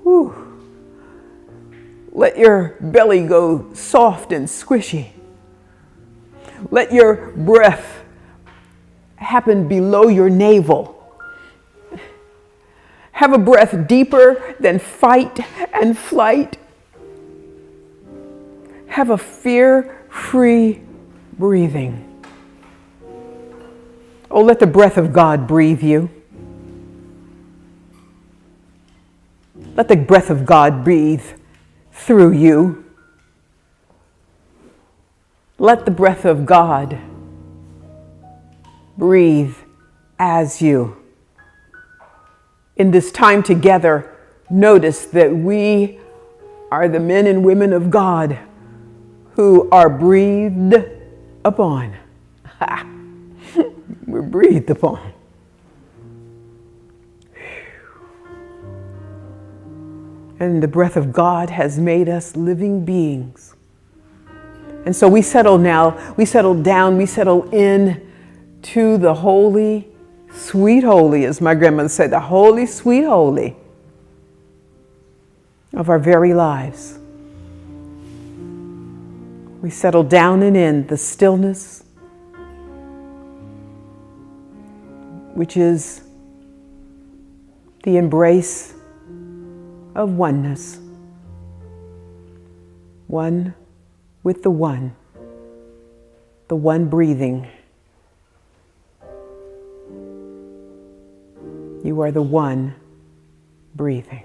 Whew. Let your belly go soft and squishy. Let your breath happen below your navel. Have a breath deeper than fight and flight. Have a fear-free breathing. Oh, let the breath of God breathe you. Let the breath of God breathe through you. Let the breath of God breathe as you. In this time together, notice that we are the men and women of God who are breathed upon. We're breathed upon. And the breath of God has made us living beings. And so we settle now, we settle down, we settle in to the holy, sweet holy, as my grandmother said, the holy, sweet holy of our very lives. We settle down and in the stillness, which is the embrace of oneness. One with the one breathing. You are the one breathing.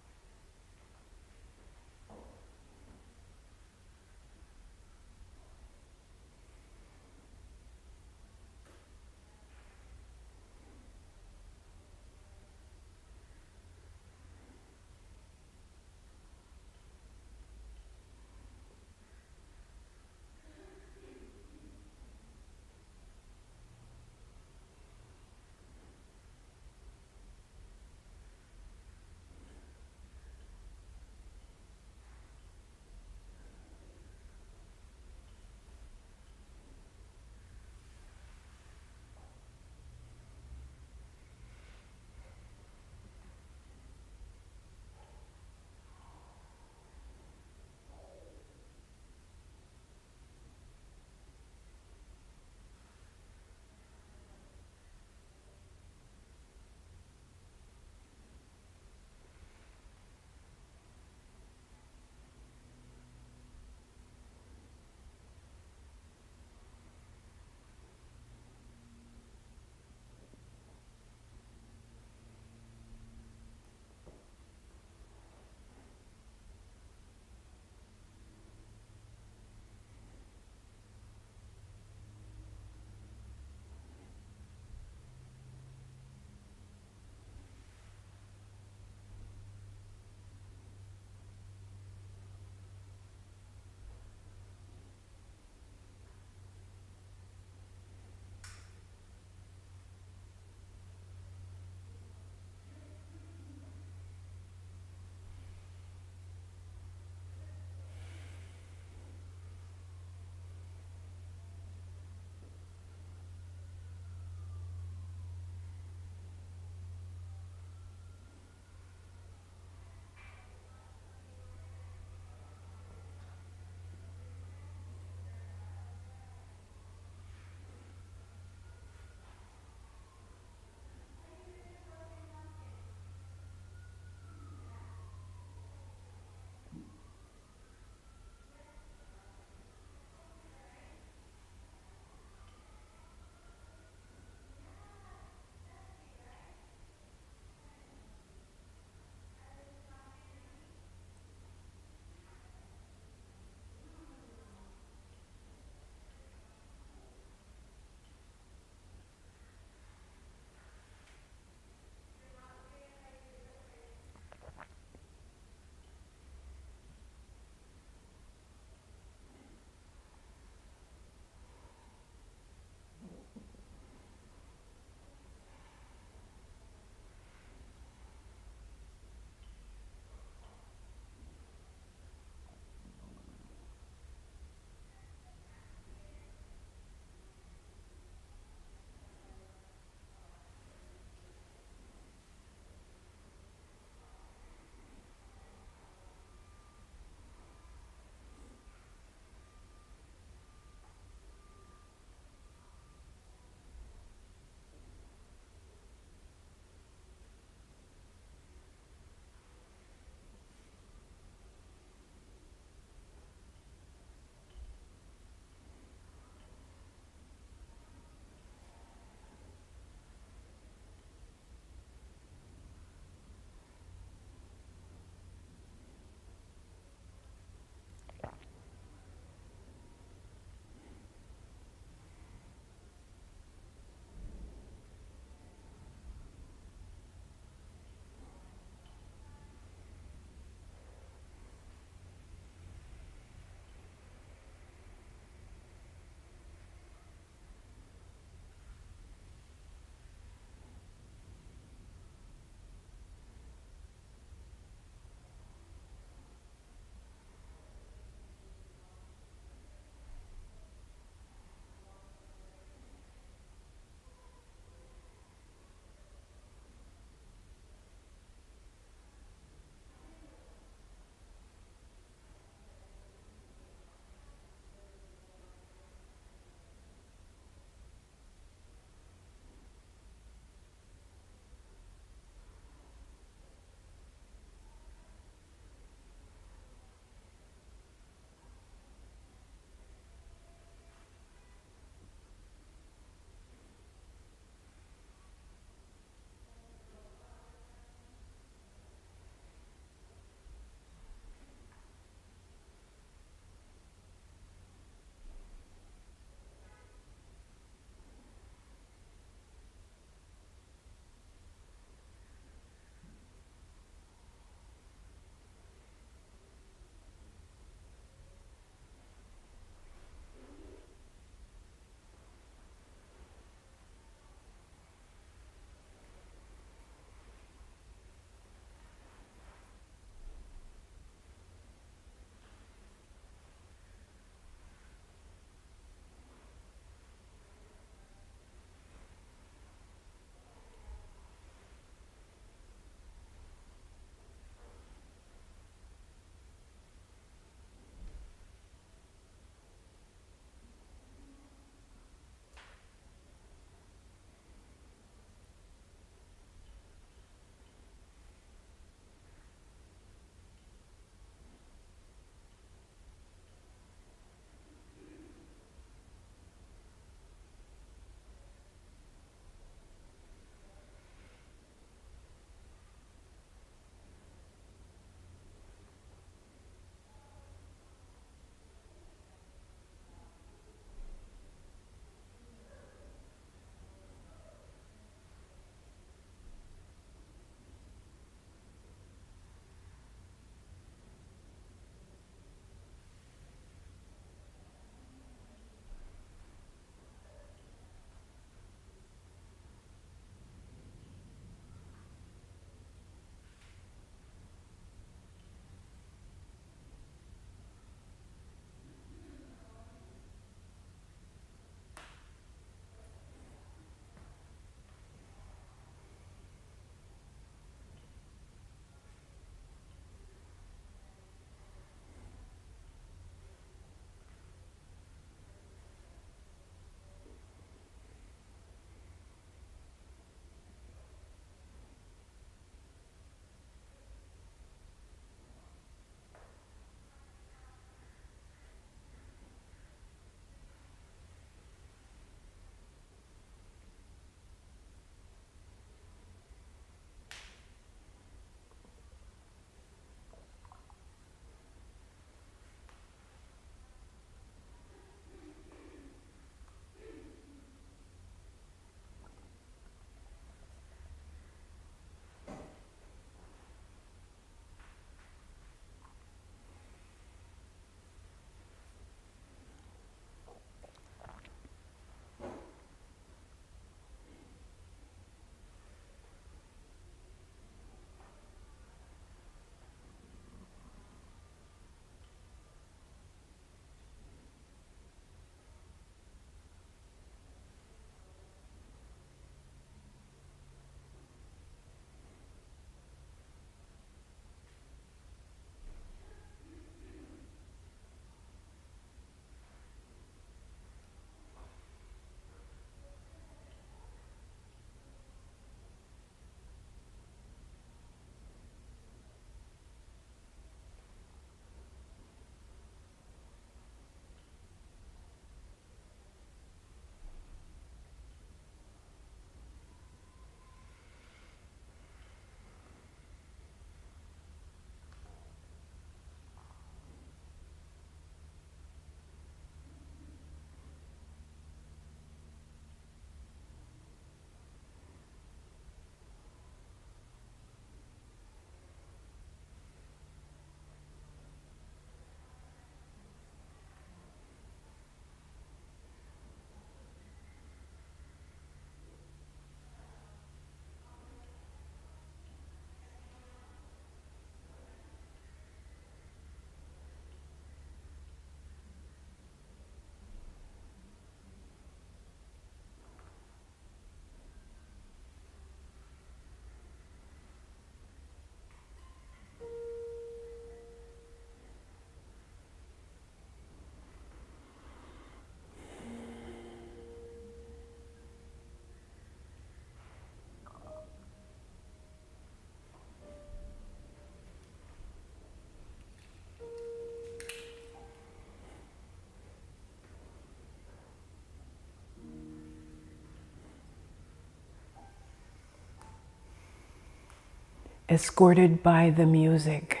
escorted by the music.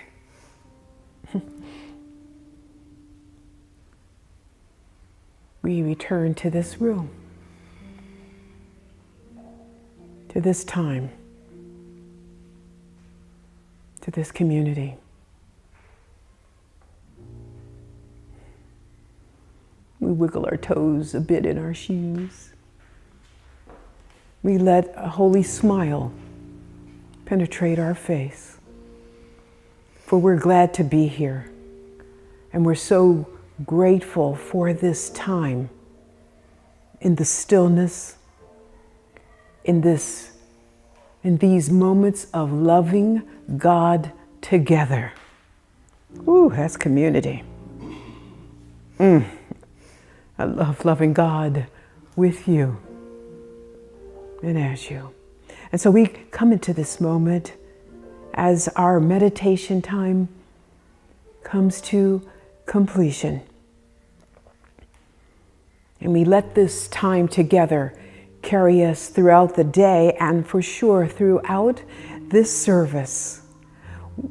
We return to this room, to this time, to this community. We wiggle our toes a bit in our shoes. We let a holy smile penetrate our face, for we're glad to be here, and we're so grateful for this time in the stillness, in these moments of loving God together. Ooh, that's community. I love loving God with you and as you. And so we come into this moment as our meditation time comes to completion. And we let this time together carry us throughout the day and for sure throughout this service.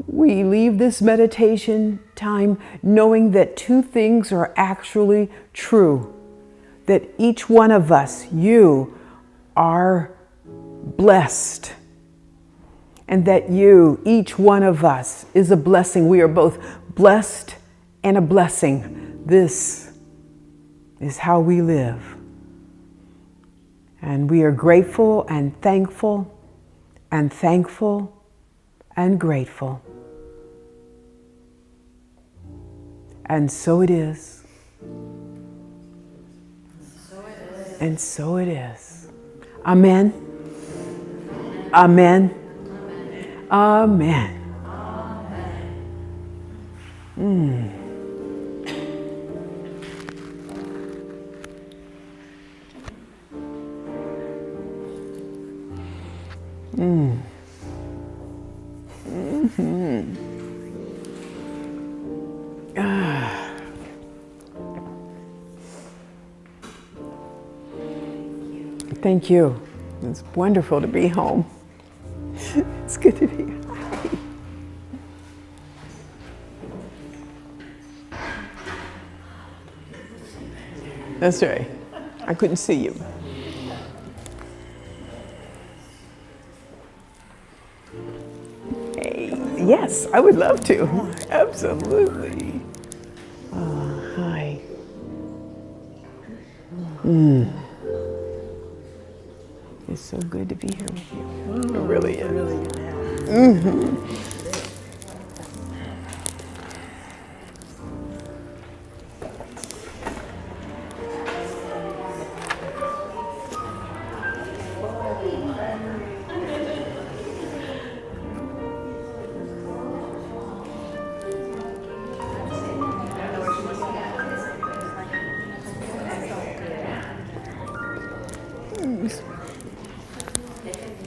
We leave this meditation time knowing that two things are actually true. That each one of us, you, are blessed. And that you, each one of us, is a blessing. We are both blessed and a blessing. This is how we live. And we are grateful and thankful and thankful and grateful. And so it is. And so it is. Amen. Amen. Amen. Thank you. It's wonderful to be home. It's good to be here. That's right. I couldn't see you. Hey, yes, I would love to. Absolutely. Hi. It's so good to be here with you. It really is.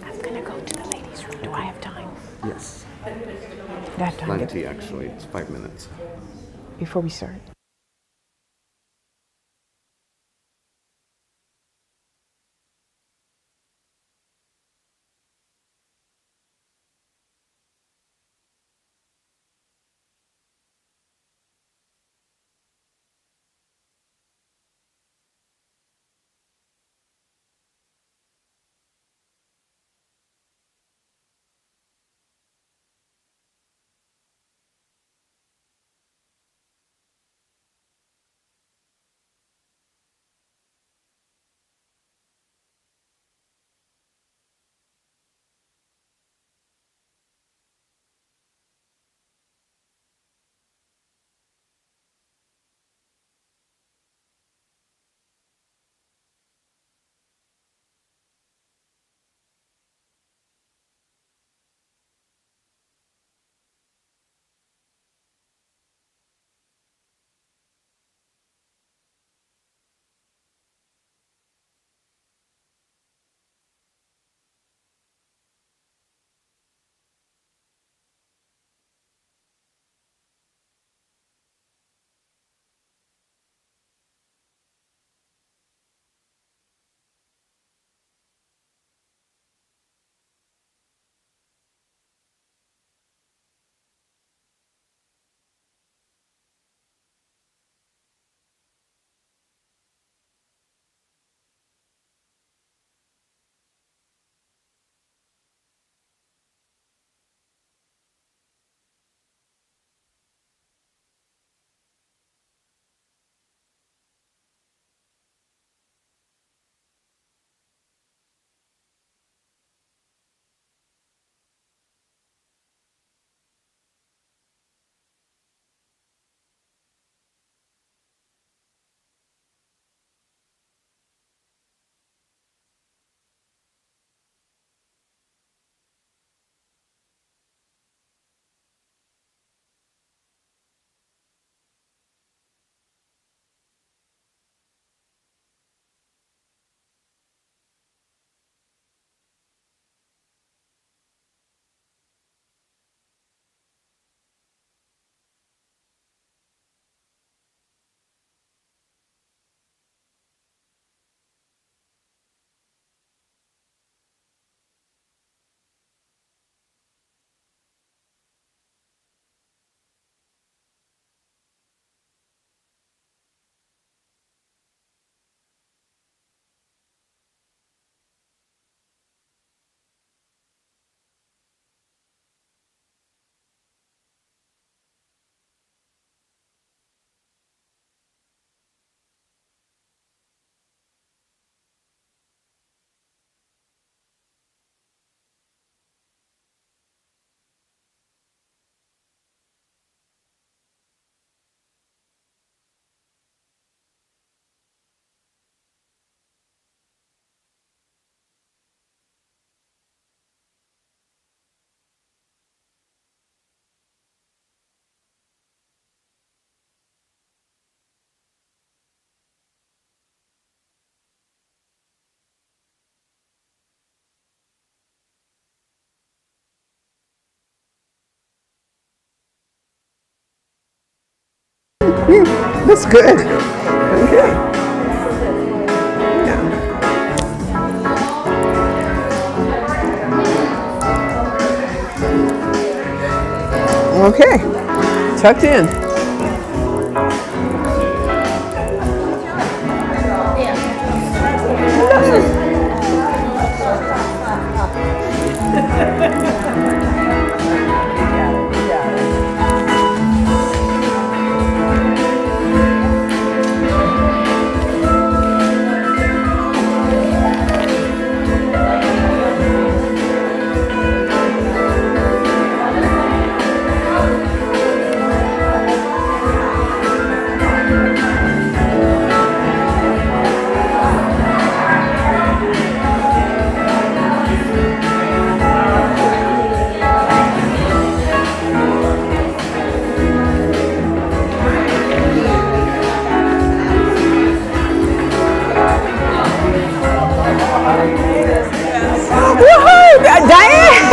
I'm gonna go to the ladies' room. Do I have time? Yes. That time. Plenty, actually. It's 5 minutes. Before we start. That's good. Okay. Yeah. Okay. Tucked in. Woohoo! Diane!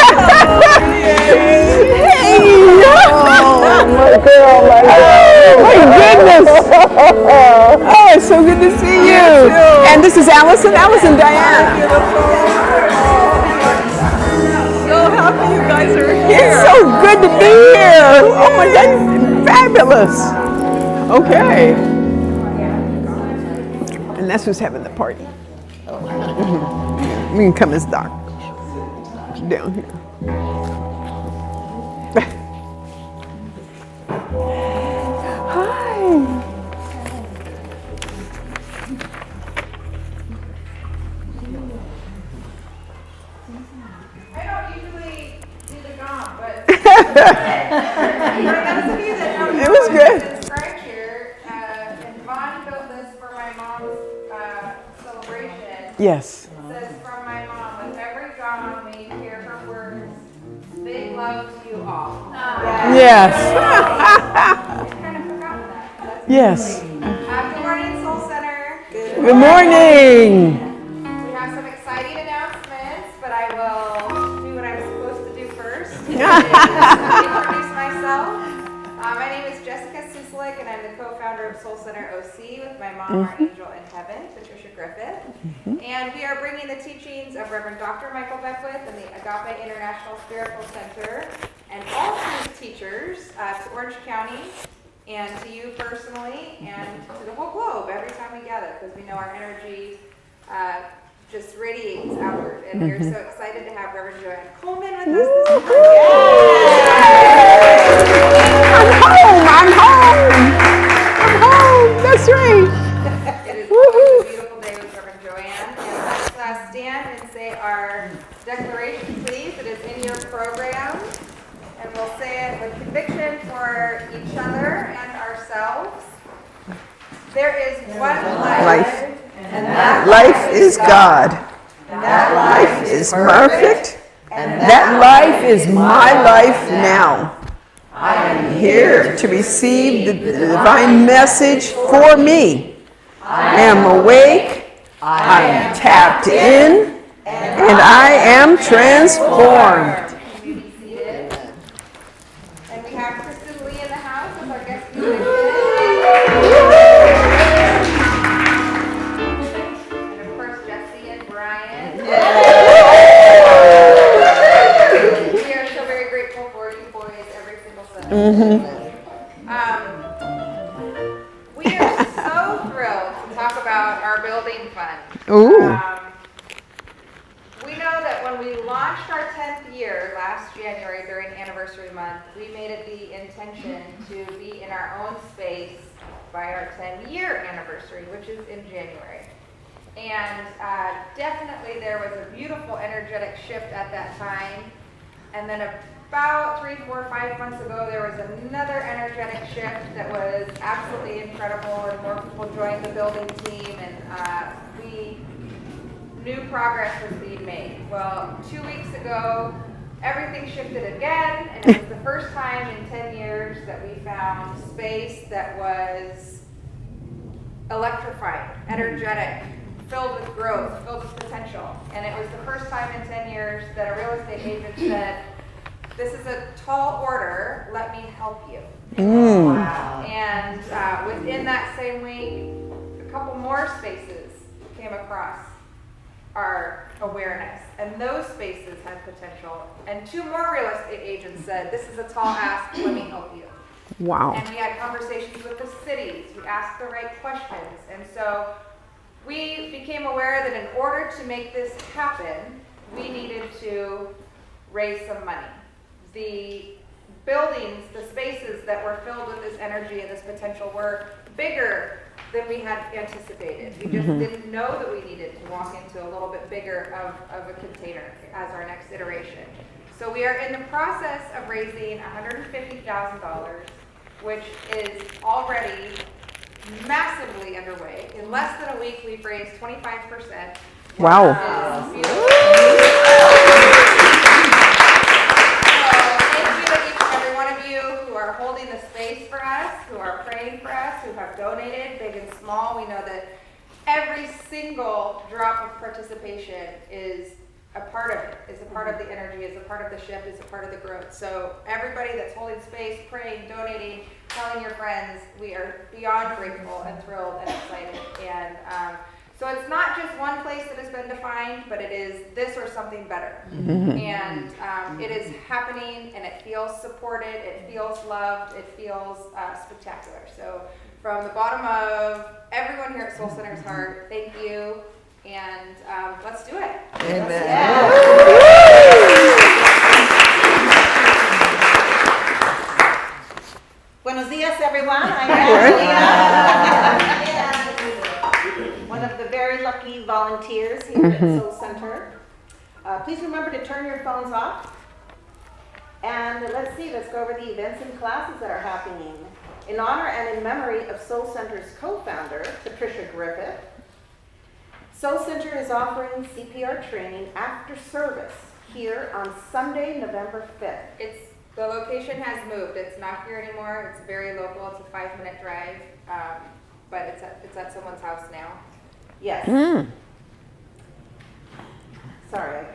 Hey! Oh, my girl, my goodness! Oh, it's so good to see you. And this is Allison. Allison, Diane. So happy you guys are here. It's so good to be here. Oh my God, fabulous. Okay. And that's who's having the party. We can come as Doc down here. Hi. I don't usually do the gong, but for those of you that don't know, It was good. it's right here, and Vaughn built this for my mom's celebration. Yes. It says, from my mom, with every gong may you hear her words, big love to you all. Yes. I kind of forgot that. That's Yes. Good morning, Soul Center. Good morning. We have some exciting announcements, but I will do what I'm supposed to do first. Introduce myself. My name is Jessica Suslik, and I'm the co-founder of Soul Center OC with my mom, our angel in heaven, Patricia Griffith. And we are bringing the teachings of Reverend Dr. Michael Beckwith and the Agape International Spiritual Center and all his teachers to Orange County and to you personally and to the whole globe every time we gather, because we know our energy just radiates outward. And we're so excited to have Reverend Joanne Coleman with us this morning. I'm home. That's right. It is always a beautiful day with Reverend Joanne. And let's stand and say our declaration, please. It is in your program. And we'll say it with conviction for each other and ourselves. There is one life. And that life is God. And that life is perfect. And that life is my life now. I am here to receive the divine message for me. I am awake, I am tapped in, and I am transformed. You may be seated. And we have Kristen Lee in the house with our guest musician. And of course, Jesse and Brian. We are so very grateful for you boys every single Sunday. We are so thrilled to talk about our building fund. Ooh. We know that when we launched our 10th year last January during anniversary month, we made it the intention to be in our own space by our 10-year anniversary, which is in January. And definitely there was a beautiful energetic shift at that time. And then about 3, 4, 5 months ago, there was another energetic shift that was absolutely incredible, and more people joined the building team, and we knew progress was being made. Well, 2 weeks ago, everything shifted again, and it was the first time in 10 years that we found space that was electrified, energetic, filled with growth, filled with potential. And it was the first time in 10 years that a real estate agent said, this is a tall order, let me help you. Wow. And within that same week, a couple more spaces came across our awareness, and those spaces had potential. And 2 more real estate agents said, this is a tall ask, let me help you. Wow. And we had conversations with the cities, we asked the right questions, and so we became aware that in order to make this happen, we needed to raise some money. The buildings, the spaces that were filled with this energy and this potential were bigger than we had anticipated. We just didn't know that we needed to walk into a little bit bigger of a container as our next iteration. So we are in the process of raising $150,000, which is already massively underway. In less than a week, we've raised 25%. Wow. So thank you to each and every one of you who are holding the space for us, who are praying for us, who have donated, big and small. We know that every single drop of participation is a part of it, is a part of the energy, is a part of the shift, is a part of the growth. So everybody that's holding space, praying, donating, telling your friends, we are beyond grateful and thrilled and excited. And so it's not just one place that has been defined, but it is this or something better. And it is happening, and it feels supported, it feels loved, it feels spectacular. So from the bottom of everyone here at Soul Center's heart, thank you. And let's do it. Amen. Buenos dias, everyone. I'm Angelina. One of the very lucky volunteers here at Soul Center. Please remember to turn your phones off. And let's go over the events and classes that are happening. In honor and in memory of Soul Center's co-founder, Patricia Griffith, Soul Center is offering CPR training after service here on Sunday, November 5th. The location has moved. It's not here anymore. It's very local. It's a 5-minute drive, but it's at someone's house now. Yes. Sorry.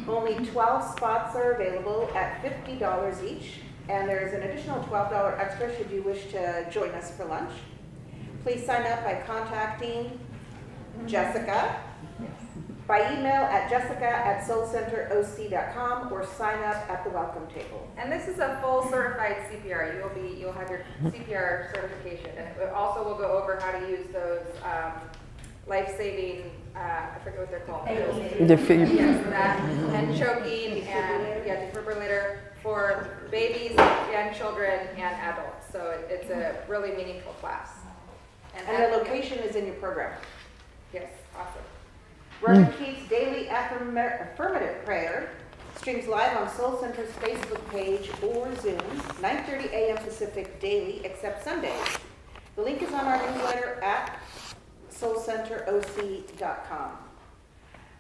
Only 12 spots are available at $50 each, and there's an additional $12 extra should you wish to join us for lunch. Please sign up by contacting Jessica by email at jessica@soulcenteroc.com or sign up at the welcome table. And this is a full certified CPR. You'll have your CPR certification, and it also will go over how to use those life-saving. I forget what they're called. Yes, that and choking and defibrillator for babies and children and adults. So it's a really meaningful class. And the location is in your program. Yes, awesome. Reverend Keith's daily affirmative prayer streams live on Soul Center's Facebook page or Zoom, 9:30 a.m. Pacific daily, except Sundays. The link is on our newsletter at soulcenteroc.com.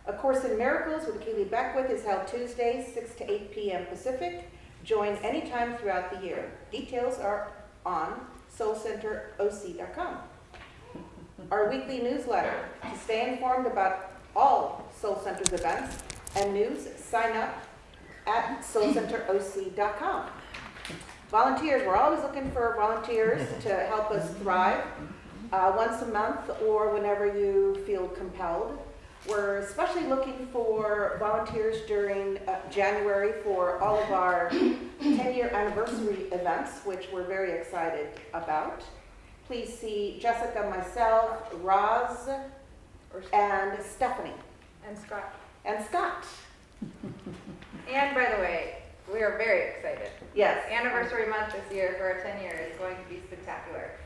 A Course in Miracles with Keely Beckwith is held Tuesdays, 6 to 8 p.m. Pacific. Join anytime throughout the year. Details are on soulcenteroc.com. Our weekly newsletter. To stay informed about all Soul Center's events and news, sign up at soulcenteroc.com. Volunteers, we're always looking for volunteers to help us thrive once a month or whenever you feel compelled. We're especially looking for volunteers during January for all of our 10-year anniversary events, which we're very excited about. Please see Jessica, myself, Roz, and Stephanie. And Scott. And Scott. And by the way, we are very excited. Yes. Anniversary month this year for our 10 years is going to be spectacular.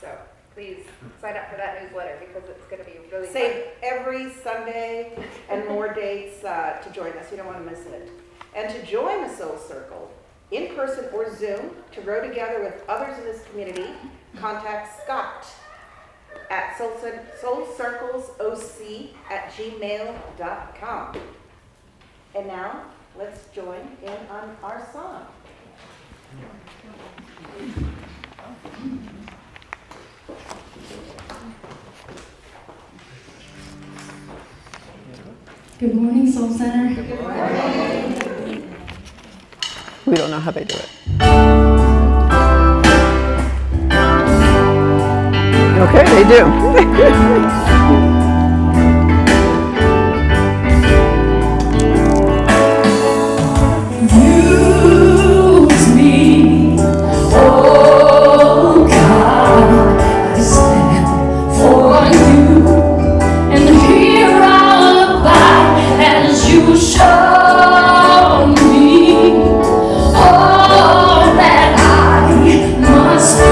So please sign up for that newsletter because it's going to be really Save every Sunday and more dates to join us. You don't want to miss it. And to join the Soul Circle, in person or Zoom, to grow together with others in this community, contact Scott at soulcirclesoc@gmail.com. And now, let's join in on our song. Good morning, Soul Center. Good morning. We don't know how they do it. Okay, they do. Use me, oh God, I stand for you, and here I'll abide as you show me all that I must do.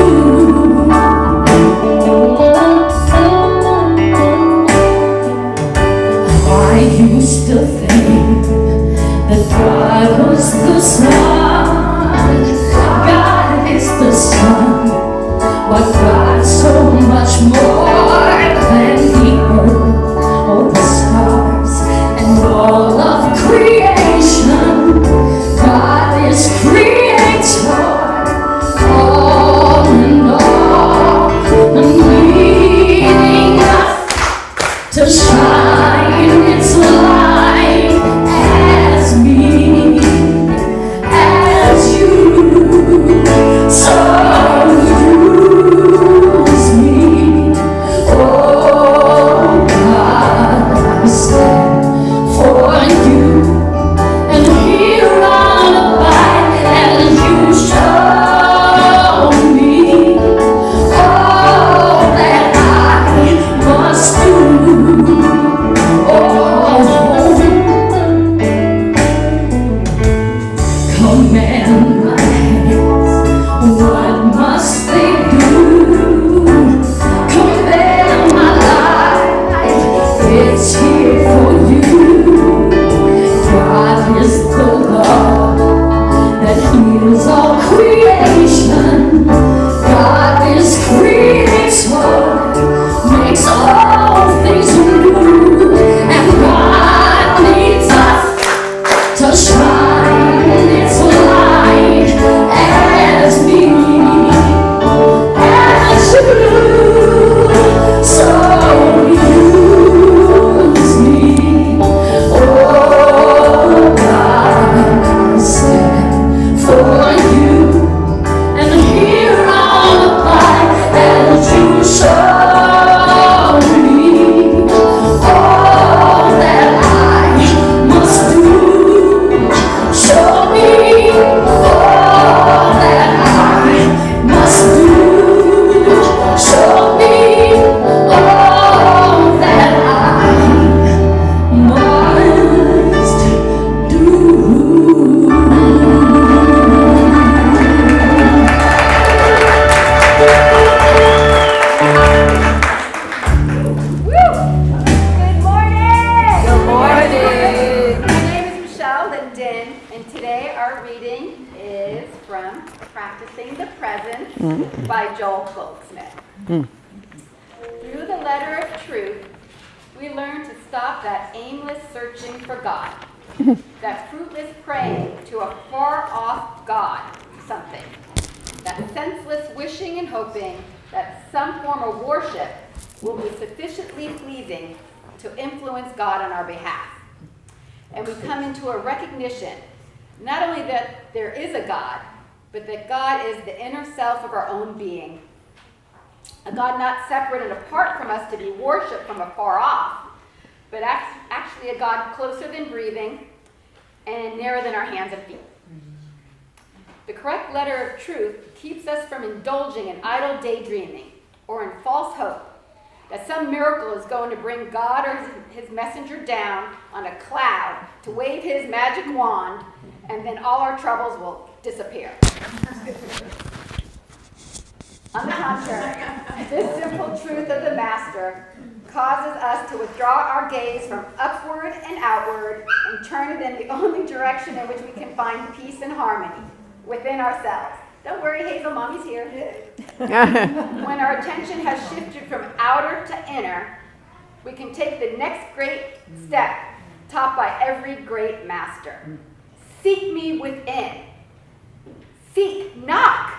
I used to think that God was the sun, God is the sun, but God so much more than the earth or the stars and all of creation. God is creator, all in all, and leading us to shine its light as me, as you. So use me, oh God, I stand for you, and here I'll abide as you show me all that I must do. Command my hands, what must they do? Command my life, it's here for you. God is the Lord that heals all creation. God is creator, makes all things new, and God needs us to shine its light as me, as you. So use me, oh God, I stand for you, and here I'll abide as you show me all that I must do. Show me all that I must do. Show me all that I must do. Good morning! Good morning. My name is Michelle Linden, and today our reading is from Practicing the Presence by Joel Goldsmith. Through the letter of truth, we learn to stop that aimless searching for God, that fruitless praying to a far-off God something, that senseless wishing and hoping that some form of worship will be sufficiently pleasing to influence God on our behalf. And we come into a recognition, not only that there is a God, but that God is the inner self of our own being. A God not separate and apart from us to be worshipped from afar off, but actually a God closer than breathing and nearer than our hands and feet. The correct letter of truth keeps us from indulging in idle daydreaming or in false hope that some miracle is going to bring God or his messenger down on a cloud to wave his magic wand, and then all our troubles will disappear. On the contrary, this simple truth of the Master causes us to withdraw our gaze from upward and outward and turn it in the only direction in which we can find peace and harmony within ourselves. Don't worry, Hazel, Mommy's here. When our attention has shifted from outer to inner, we can take the next great step taught by every great master. Seek me within. Seek, knock,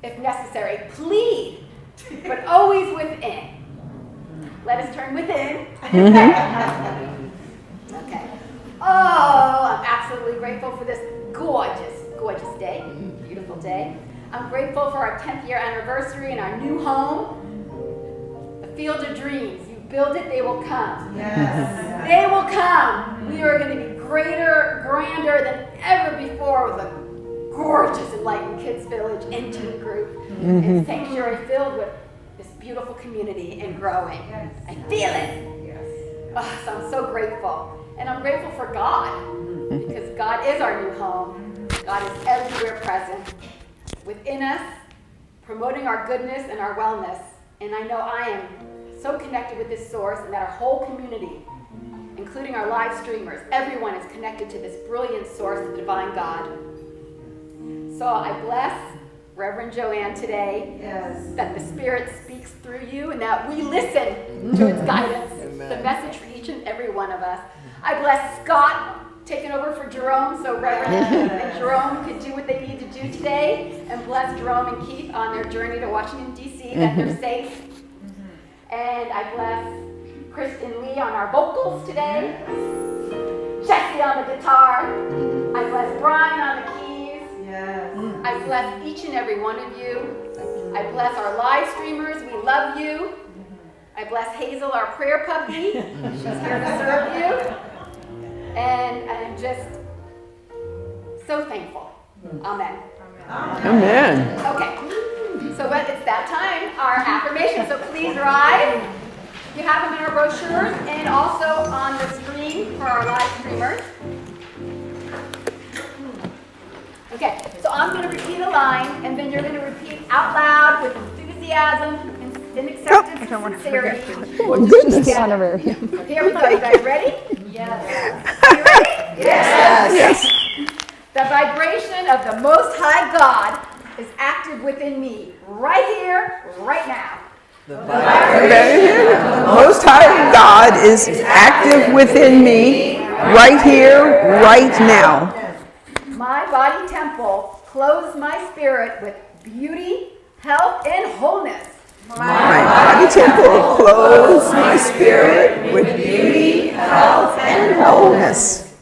if necessary, plead, but always within. Let us turn within. Okay. Oh, I'm absolutely grateful for this gorgeous, gorgeous day. day. I'm grateful for our 10th year anniversary and our new home, the Field of Dreams. You build it, they will come. Yes. They will come. We are going to be greater, grander than ever before with a gorgeous Enlightened Kids Village and teen group and sanctuary filled with this beautiful community and growing. I feel it. Oh, so I'm so grateful. And I'm grateful for God, because God is our new home. God is everywhere present within us, promoting our goodness and our wellness. And I know I am so connected with this source, and that our whole community, including our live streamers, everyone is connected to this brilliant source of the divine God. So I bless Reverend Joanne today, that the Spirit speaks through you and that we listen to its guidance, the message for each and every one of us. I bless Scott taking over for Jerome, so Reverend and Jerome could do what they need to do today, and bless Jerome and Keith on their journey to Washington, D.C., that they're safe. And I bless Kristen Lee on our vocals today, Jesse on the guitar, I bless Brian on the keys, I bless each and every one of you, I bless our live streamers, we love you, I bless Hazel, our prayer puppy, she's here to serve you. And I'm just so thankful. Amen. Amen. Okay, so it's that time, our affirmations. So please rise. You have them in our brochures and also on the screen for our live streamers. Okay, so I'm going to repeat a line, and then you're going to repeat out loud with enthusiasm and acceptance and sincerity. Goodness. Here we go. You guys ready? Yes. Are you ready? Yes. The vibration of the Most High God is active within me, right here, right now. Most High God is active within me, right here, right now. My body temple clothes my spirit with beauty, health, and wholeness. My body temple clothes my spirit with beauty, health, and wholeness.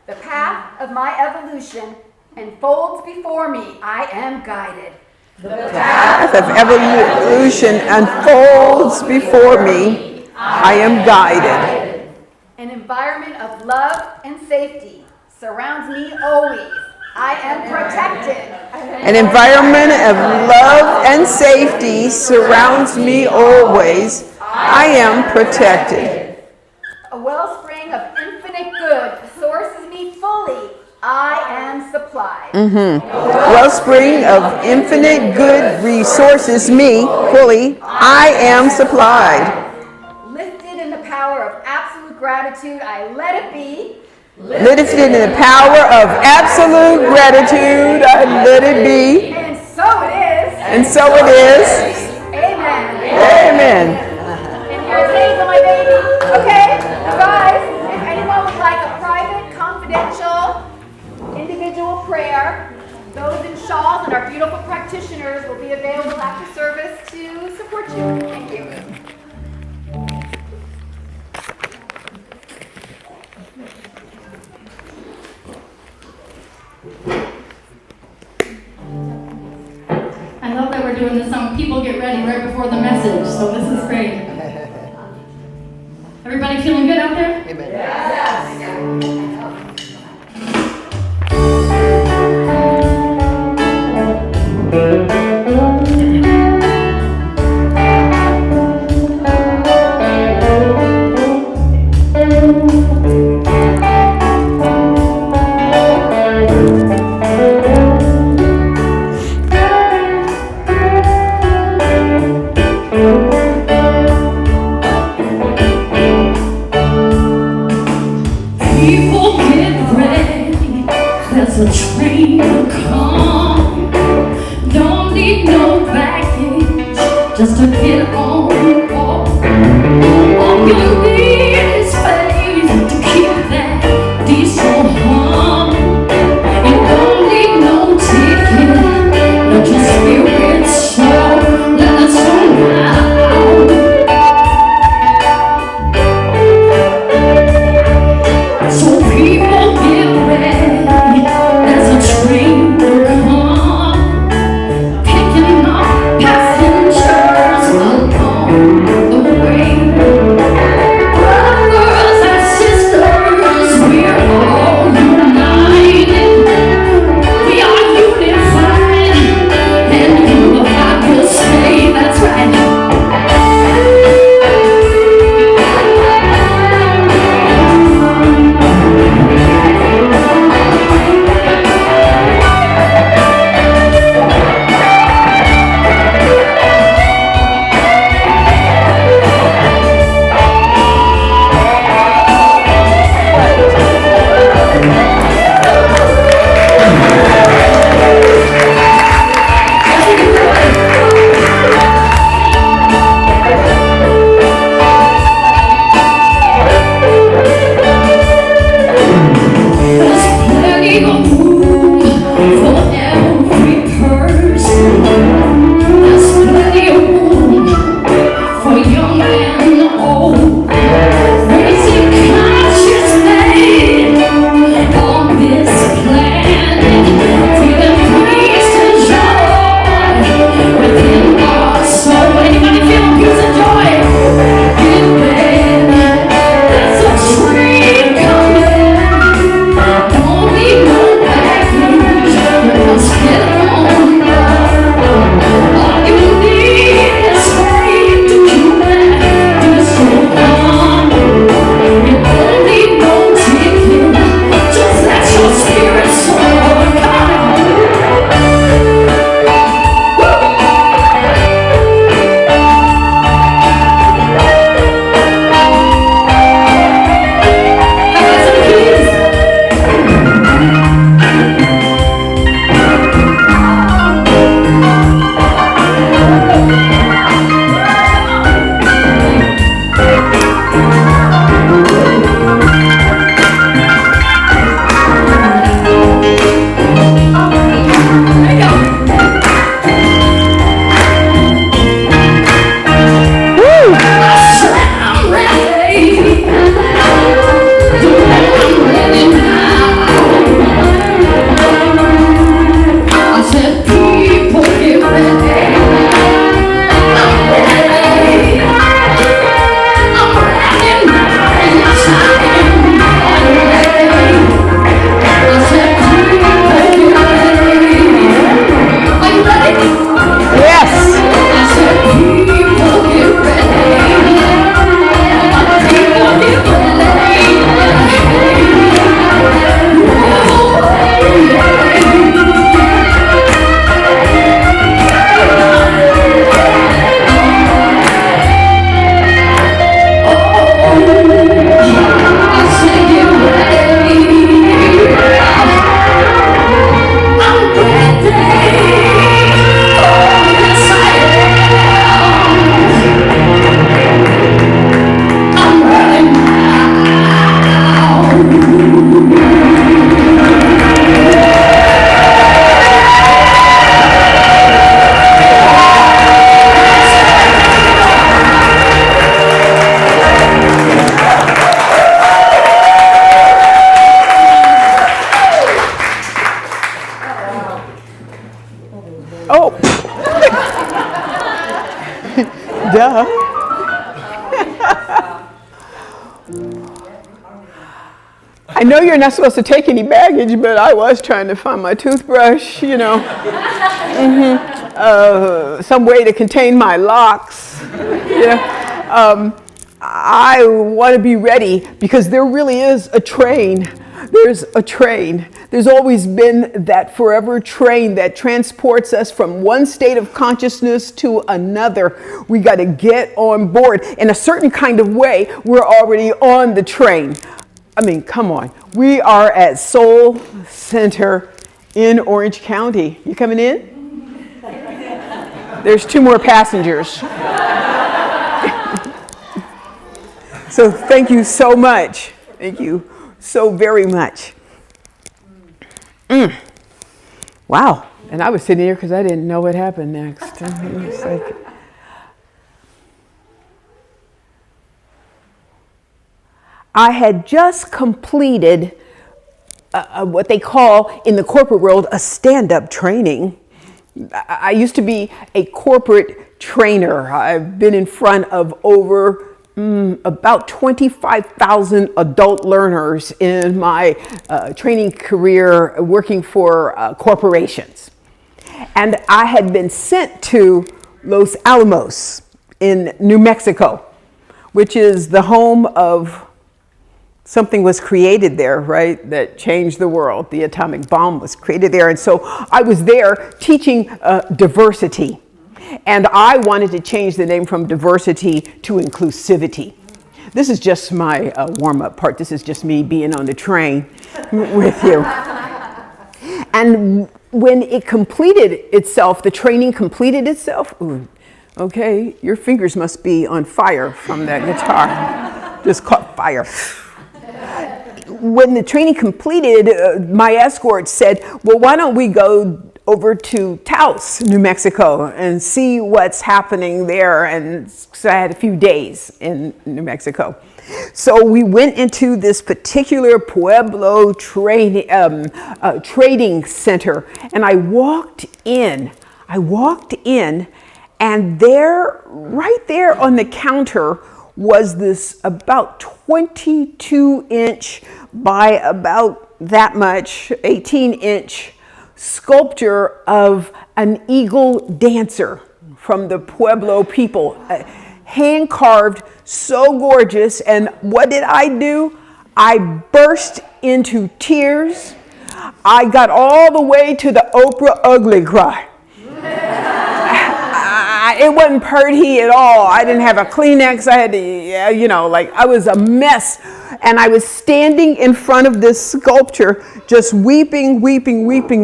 The path of my evolution unfolds before me. I am guided. The path of evolution unfolds before me. I am guided. An environment of love and safety surrounds me always. I am protected. An environment of love and safety surrounds me always. I am protected. A wellspring of infinite good sources me fully. I am supplied. Wellspring of infinite good resources me fully. I am supplied. Lifted in the power of absolute gratitude, I let it be. Lifted in the power of absolute gratitude, I let it be. And so it is. And so it is. Amen. Amen. And here's Hazel, my baby. Okay, you guys, if anyone would like a private, confidential, individual prayer, those in shawls and our beautiful practitioners will be available after service to support you. Thank you. I love that we're doing this song, People Get Ready, right before the message, so this is great. Everybody feeling good out there? Amen. People get ready, there's a train to come. Don't need no baggage, just to get on board. All you need is faith to keep that diesel hum. You don't need no ticket, let your spirit soar, let it soar out. So people get ready, there's a train to come. Duh. I know you're not supposed to take any baggage, but I was trying to find my toothbrush, some way to contain my locks. I want to be ready because there really is a train. There's a train. There's always been that forever train that transports us from one state of consciousness to another. We got to get on board. In a certain kind of way, we're already on the train. I mean, come on. We are at Soul Center in Orange County. You coming in? There's 2 more passengers. So thank you so much. Thank you so very much. Wow. And I was sitting here because I didn't know what happened next. It's like, I had just completed what they call in the corporate world a stand-up training. I used to be a corporate trainer. I've been in front of over about 25,000 adult learners in my training career working for corporations. And I had been sent to Los Alamos in New Mexico, which is the home of something was created there, right, that changed the world. The atomic bomb was created there. And so I was there teaching diversity. And I wanted to change the name from diversity to inclusivity. This is just my warm-up part. This is just me being on the train with you. And when it completed itself, the training completed itself, okay, your fingers must be on fire from that guitar. Just caught fire. When the training completed, my escort said, well, why don't we go over to Taos, New Mexico, and see what's happening there. And so I had a few days in New Mexico. So we went into this particular Pueblo trading center, and I walked in, and there, right there on the counter, was this about 22-inch by about that much, 18-inch sculpture of an eagle dancer from the Pueblo people, hand carved, so gorgeous. And what did I do? I burst into tears. I got all the way to the Oprah ugly cry. It wasn't pretty at all. I didn't have a Kleenex. I had to, I was a mess. And I was standing in front of this sculpture, just weeping.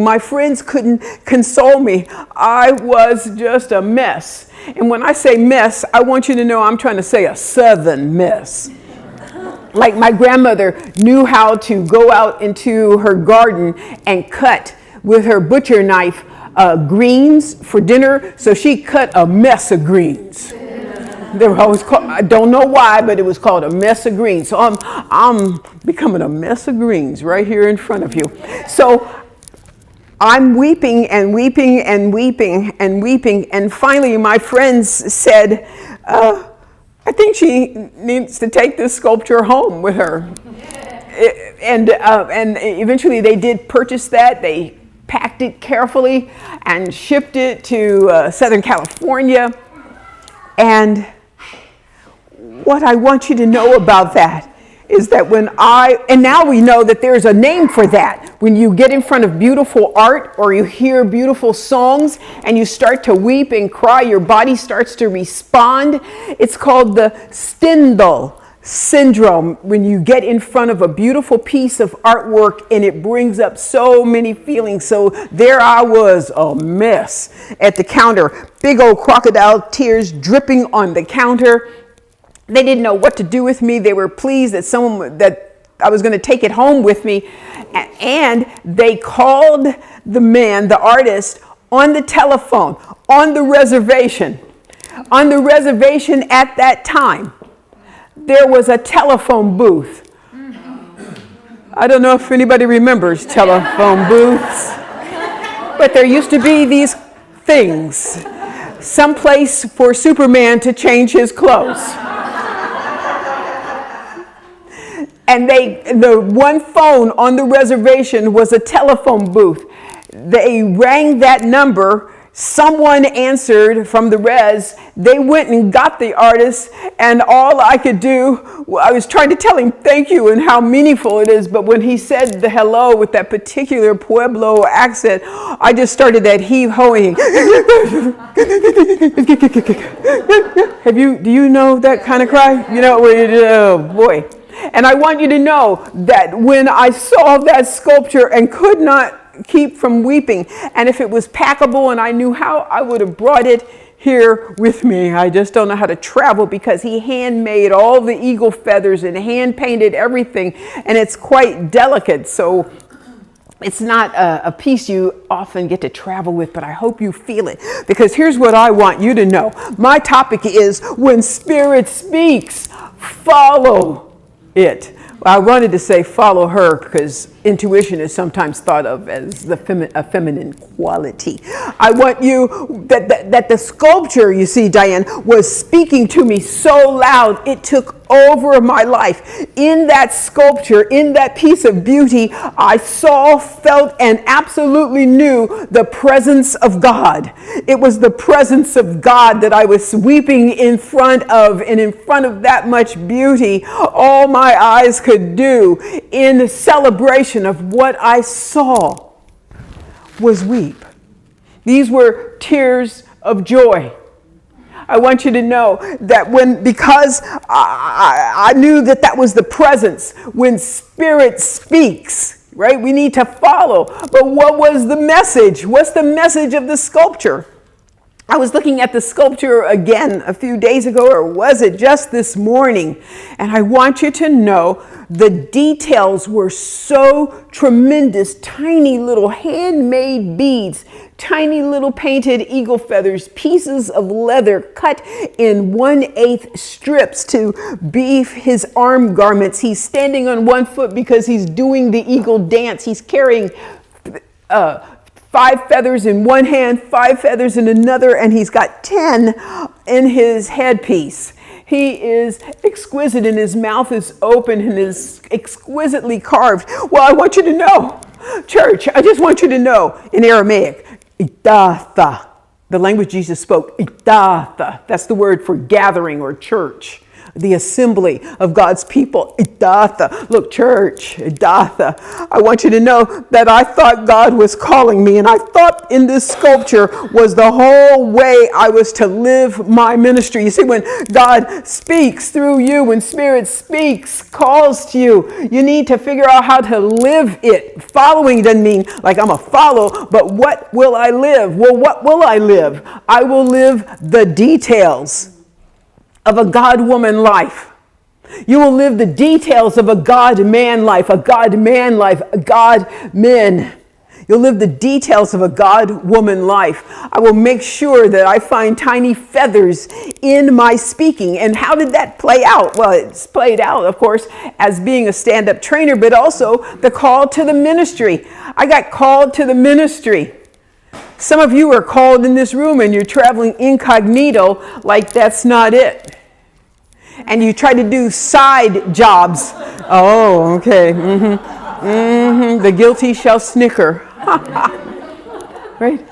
My friends couldn't console me. I was just a mess. And when I say mess, I want you to know I'm trying to say a southern mess. Like my grandmother knew how to go out into her garden and cut with her butcher knife greens for dinner, so she cut a mess of greens. They were always called, I don't know why, but it was called a mess of greens. So I'm becoming a mess of greens right here in front of you. So I'm weeping, and finally my friends said, I think she needs to take this sculpture home with her. And eventually they did purchase that. They packed it carefully and shipped it to Southern California. And what I want you to know about that is that and now we know that there's a name for that. When you get in front of beautiful art or you hear beautiful songs and you start to weep and cry, your body starts to respond. It's called the Stendhal syndrome, when you get in front of a beautiful piece of artwork and it brings up so many feelings. So there I was, a mess at the counter, big old crocodile tears dripping on the counter. They didn't know what to do with me. They were pleased that I was going to take it home with me. And they called the man, the artist, on the telephone, on the reservation at that time. There was a telephone booth. I don't know if anybody remembers telephone booths, but there used to be these things someplace for Superman to change his clothes. And the one phone on the reservation was a telephone booth. They rang that number. Someone answered from the res. They went and got the artist, and all I could do, I was trying to tell him thank you and how meaningful it is, but when he said the hello with that particular Pueblo accent, I just started that heave-hoing. Do you know that kind of cry? You know, oh boy. And I want you to know that when I saw that sculpture and could not keep from weeping, and if it was packable and I knew how, I would have brought it here with me. I just don't know how to travel because he handmade all the eagle feathers and hand painted everything, and it's quite delicate, so it's not a piece you often get to travel with, but I hope you feel it, because here's what I want you to know. My topic is when Spirit speaks, follow it. I wanted to say follow her because intuition is sometimes thought of as a feminine quality. I want you, that the sculpture, you see, Diane, was speaking to me so loud, it took over my life. In that sculpture, in that piece of beauty, I saw, felt, and absolutely knew the presence of God. It was the presence of God that I was weeping in front of, and in front of that much beauty, all my eyes could do in celebration of what I saw was weep. These were tears of joy. I want you to know that because I knew that was the presence, when Spirit speaks, right? We need to follow. But what was the message? What's the message of the sculpture? I was looking at the sculpture again a few days ago, or was it just this morning? And I want you to know the details were so tremendous. Tiny little handmade beads, tiny little painted eagle feathers, pieces of leather cut in 1/8 strips to be his arm garments. He's standing on one foot because he's doing the eagle dance. He's carrying 5 feathers in one hand, 5 feathers in another, and he's got 10 in his headpiece. He is exquisite, and his mouth is open and is exquisitely carved. Well, I want you to know, church, I just want you to know in Aramaic, itatha, the language Jesus spoke, itatha, that's the word for gathering or church. The assembly of God's people. Idatha. Look, church, Idatha. I want you to know that I thought God was calling me, and I thought in this sculpture was the whole way I was to live my ministry. You see, when God speaks through you, when Spirit speaks, calls to you, you need to figure out how to live it. Following doesn't mean like I'm a follow, but what will I live? Well, what will I live? I will live the details of a God-woman life. You will live the details of a God-man life, a God-man life, a God-men. You'll live the details of a God-woman life. I will make sure that I find tiny feathers in my speaking. And how did that play out? Well, it's played out, of course, as being a stand-up trainer, but also the call to the ministry. I got called to the ministry. Some of you are called in this room and you're traveling incognito like that's not it. And you try to do side jobs. Oh, okay. The guilty shall snicker. Right?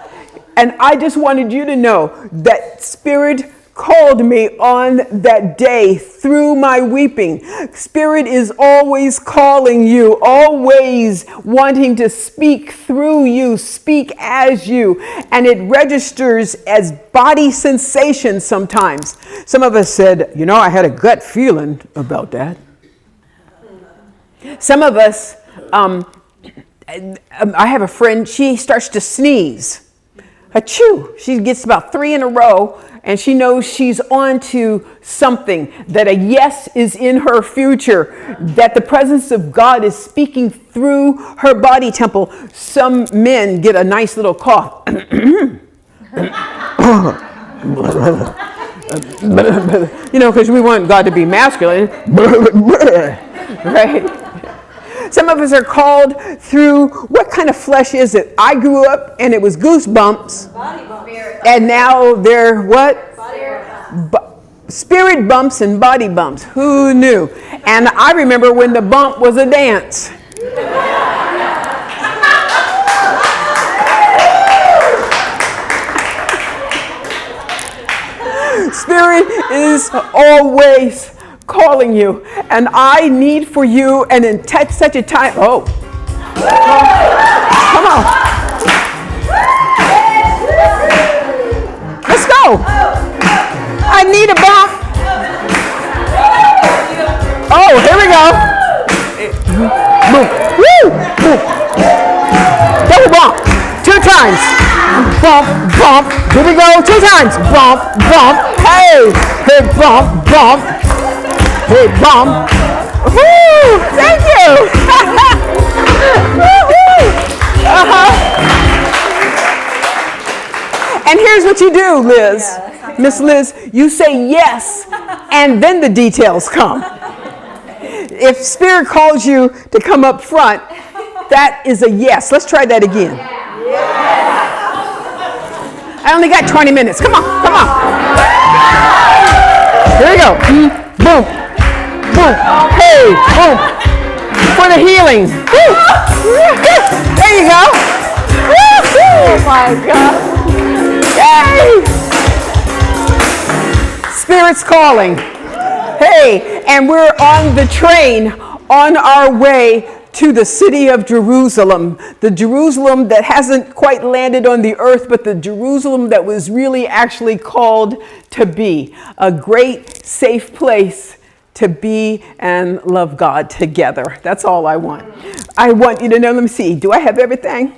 And I just wanted you to know that Spirit called me on that day through my weeping. Spirit is always calling you, always wanting to speak through you, speak as you, and it registers as body sensation sometimes. Some of us said, you know, I had a gut feeling about that. Some of us, I have a friend, she starts to sneeze. Achoo! She gets about 3 in a row, and she knows she's on to something, that a yes is in her future, that the presence of God is speaking through her body temple. Some men get a nice little cough. You know, because we want God to be masculine. Right? Some of us are called through, what kind of flesh is it? I grew up and it was goosebumps. Body bumps. And now they're what? Spirit bumps and body bumps. Who knew? And I remember when the bump was a dance. Spirit is always calling you, and I need for you, and in such a time, come on, let's go. I need a bump. Oh, here we go. Boom. Woo. Boom. Double bump. 2 times. Bump, bump. Here we go. 2 times. Bump, bump. Hey. Hey, bump, bump. Hey, bump. Woo. Thank you. And here's what you do, Liz. Miss Liz, you say yes, and then the details come. If Spirit calls you to come up front, that is a yes. Let's try that again. I only got 20 minutes. Come on, come on. Here we go. Boom, boom, hey, boom. For the healing. Woo. There you go. Oh my God. Yay! Spirit's calling. Hey, and we're on the train on our way to the city of Jerusalem. The Jerusalem that hasn't quite landed on the earth, but the Jerusalem that was really actually called to be a great, safe place to be and love God together. That's all I want. I want you to know, let me see, do I have everything?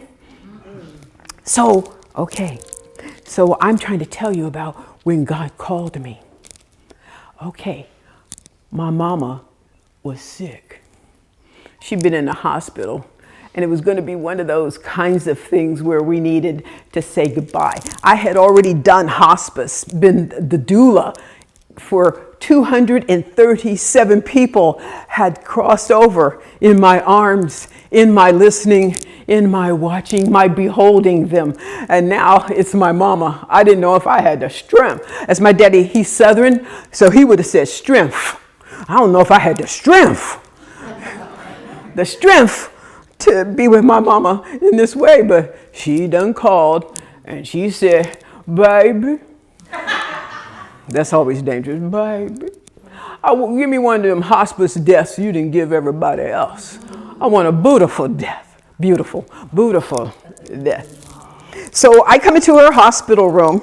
So, okay. So I'm trying to tell you about when God called me. Okay, my mama was sick. She'd been in the hospital, and it was going to be one of those kinds of things where we needed to say goodbye. I had already done hospice, been the doula for 237 people had crossed over in my arms, in my listening, in my watching, my beholding them. And now it's my mama. I didn't know if I had the strength. As my daddy, he's Southern, so he would have said strength. I don't know if I had the strength. The strength to be with my mama in this way, but she done called and she said, baby. That's always dangerous, baby. Give me one of them hospice deaths you didn't give everybody else. I want a beautiful death. Beautiful, beautiful death. So I come into her hospital room,